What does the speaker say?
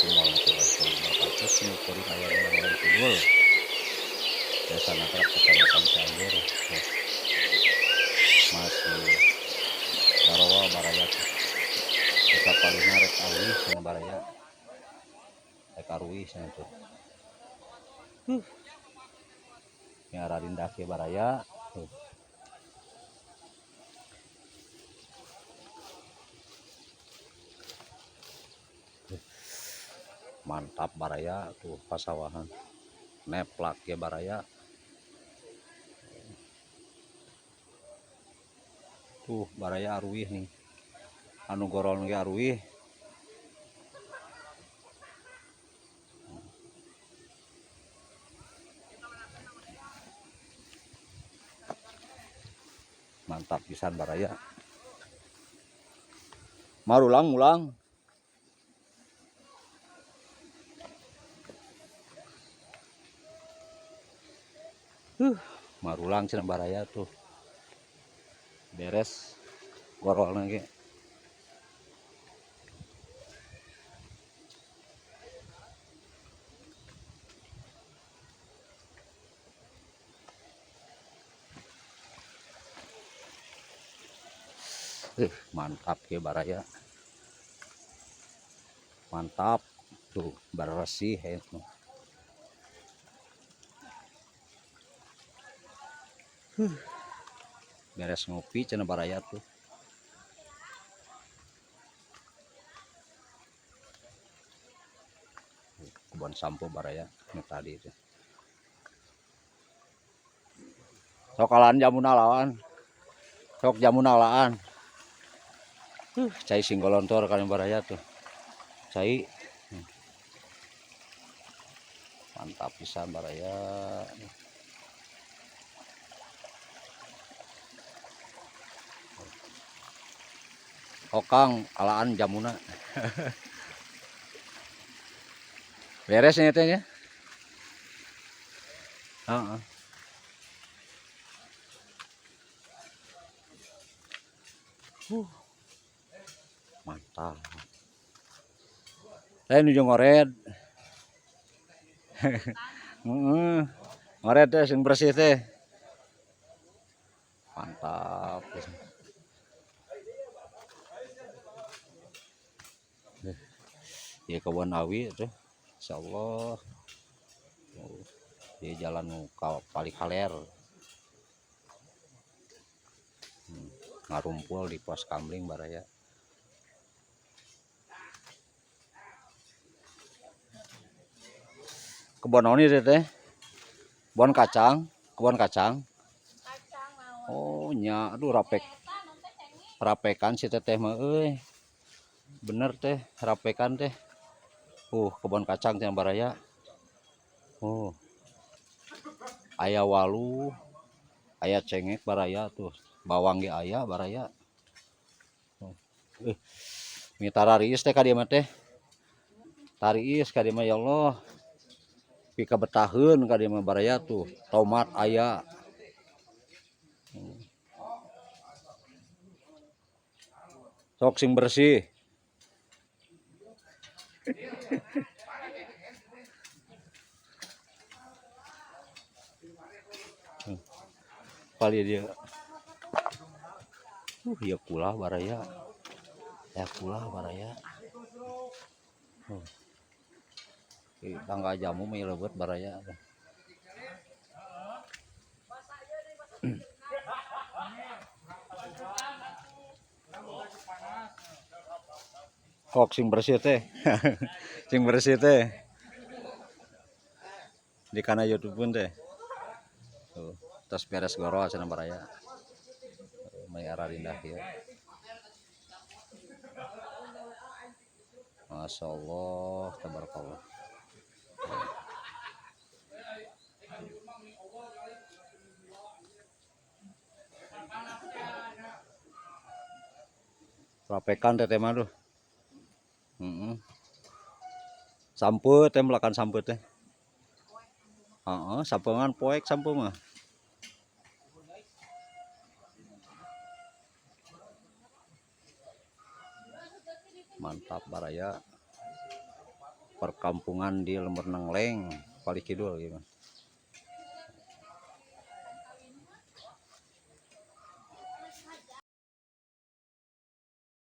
warahmatullahi wabarakatuh. Simkuring ayana Nangolong Kidul. Desa Nagrak Kecamatan Cianjur. Masih Barawa Baraya. Desa Palina rek Arwi sana Baraya. Rek Arwi sana tuh. Miara Rindah ke Baraya. Mantap Baraya tuh pasawahan. Neplak ke Baraya. Tuh Baraya Arwi nih. Anu goron ge Arwi. Mantap pisan Baraya. Marulang. Marulang cenah Baraya tuh. Beres gorol ge. Mantap ke Baraya. Mantap tuh bersih itu. Beres ngopi cenah Baraya tuh. Kebun sampo Baraya ini tadi itu. Sokalan jamuna lawan. Sok jamuna laan. Cai singgolontor kan Baraya tuh. Cai. Mantap pisan Baraya. Okang alaan jamuna. Beres nih teh ya. Heeh. Mantap. Saya nuju ngored. Heeh. Ngored teh sing bersih teh. Mantap. Ya kebun awi tuh. Insyaallah. Di jalan Pali Kaler. Ngarumpul di pos kamling Baraya. Kebun naon ieu teh? Kebun kacang. Oh nya, aduh rapekan si teteh mah euy. Bener teh, rapekan teh. Kebun kacang teh Baraya. Aya walu, aya cengek Baraya tuh. Bawang ge aya Baraya. Mita rariis teh ka dieu mah teh. Tariis ka dieu mah ya Allah. Pika betaheun ka dieu mah Baraya tuh. Tomat aya. Sok sing bersih. Pali dia. Ya kulah Baraya. Tangga jamu mah lebeut Baraya. Kok sing bersih teh. Sing bersih teh. Di kana YouTube pun teh. Tuh, tos beres goro cenah Baraya. Mai arah Rindah ieu. Masyaallah, tabarakallah. Rapekan teh mah tuh. Heeh. Sampeut teh melakan sampeut teh. Heeh, sampeungan poek sampeung mah. Mantap Baraya. perkampungan di Lember Nengleng, Paling Kidul gitu.